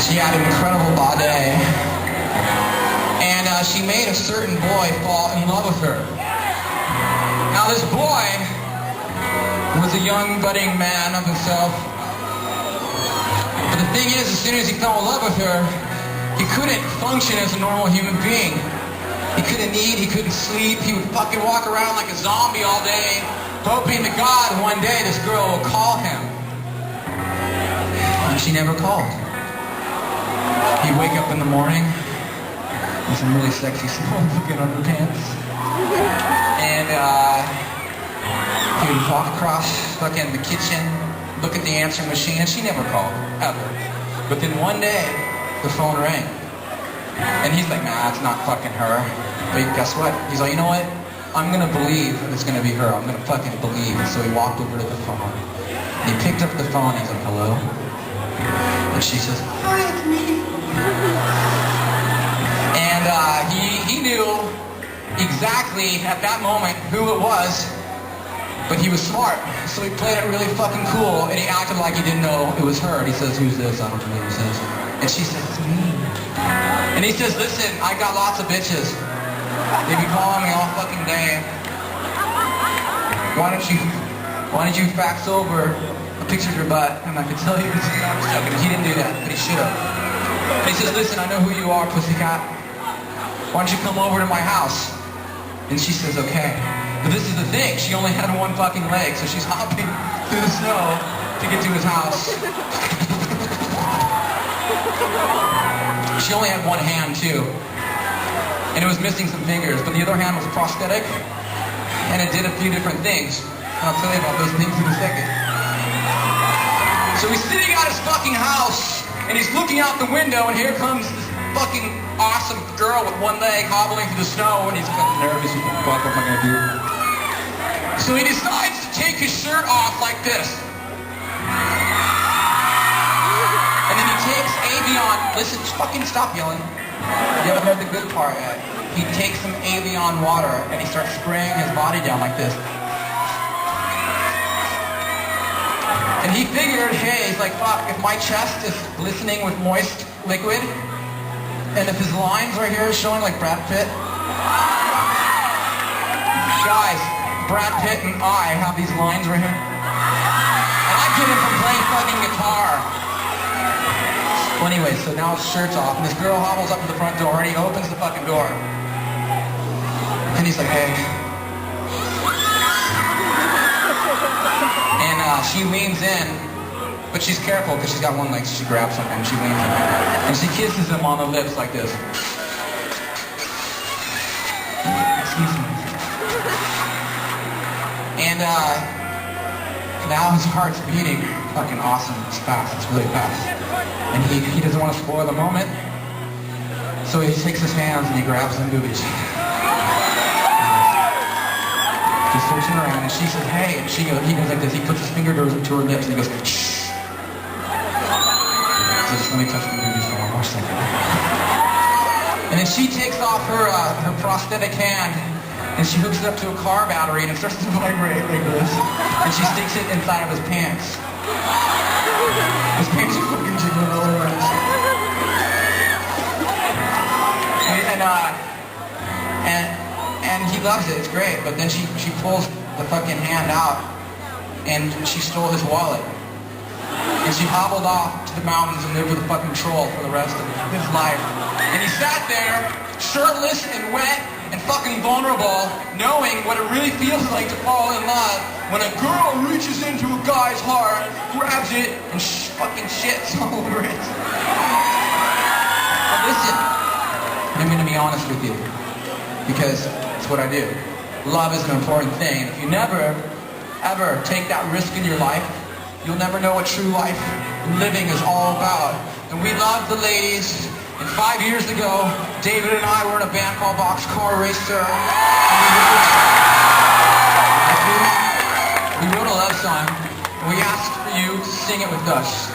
She had an incredible body, and she made a certain boy fall in love with her. Now this boy was a young budding man of himself, but the thing is, as soon as he fell in love with her, he couldn't function as a normal human being. He couldn't eat, he couldn't sleep, he would fucking walk around like a zombie all day, hoping to God one day this girl will call him. And she never called. He'd wake up in the morning with some really sexy small-looking underpants, and he would walk across fucking the kitchen, look at the answering machine, and she never called, ever. But then one day, the phone rang. And he's like, nah, it's not fucking her. But guess what? He's like, you know what? I'm gonna believe it's gonna be her. I'm gonna fucking believe. And so he walked over to the phone. And he picked up the phone, he's like, hello? And she says, hi, it's me. And he knew exactly at that moment who it was, but he was smart. So he played it really fucking cool, and he acted like he didn't know it was her. And he says, who's this? I don't know who this is. And she says, it's me. And he says, listen, I got lots of bitches. They be calling me all fucking day. Why don't you fax over a picture of your butt? And I could tell you, I'm just joking. He didn't do that, but he should have. And he says, listen, I know who you are, pussycat. Why don't you come over to my house? And she says, okay. But this is the thing, she only had one fucking leg, so she's hopping through the snow to get to his house. She only had one hand too, and it was missing some fingers, but the other hand was prosthetic, and it did a few different things, and I'll tell you about those things in a second. So he's sitting at his fucking house, and he's looking out the window, and here comes this fucking awesome girl with one leg hobbling through the snow, and he's kind of nervous. He's like, fuck, what am I gonna do? So he decides to take his shirt off like this. And then he takes Avion, listen, fucking stop yelling. You haven't heard the good part yet. He takes some Avion water and he starts spraying his body down like this. And he figured, hey, he's like, fuck, if my chest is glistening with moist liquid, and if his lines right here are showing like Brad Pitt, guys, Brad Pitt and I have these lines right here. And I get him from playing fucking guitar. Well, anyway, so now his shirt's off, and this girl hobbles up to the front door, and he opens the fucking door. And he's like, hey. And she leans in, but she's careful because she's got one leg, so she grabs something, and she leans in. And she kisses him on the lips like this. Excuse me. And now his heart's beating fucking awesome. It's fast, it's really fast. And he doesn't want to spoil the moment, so he takes his hands and he grabs them boobies. He's searching around, and she says, hey, and he goes like this, he puts his finger to her lips, and he goes, shh. So just let me touch the boobies for one more second. And then she takes off her prosthetic hand, and she hooks it up to a car battery, and it starts to vibrate like this. And she sticks it inside of his pants. His pants are fucking jiggling all around. And he loves it, it's great. But then she pulls the fucking hand out, and she stole his wallet. And she hobbled off to the mountains and lived with a fucking troll for the rest of his life. And he sat there, shirtless and wet, and fucking vulnerable, knowing what it really feels like to fall in love when a girl reaches into a guy's heart, grabs it, and fucking shits all over it. But listen, I'm gonna be honest with you, because it's what I do. Love is an important thing. If you never, ever take that risk in your life, you'll never know what true life living is all about. And we love the ladies. And 5 years ago, David and I were in a band called Boxcar Racer. We wrote a love song, and we asked for you to sing it with us.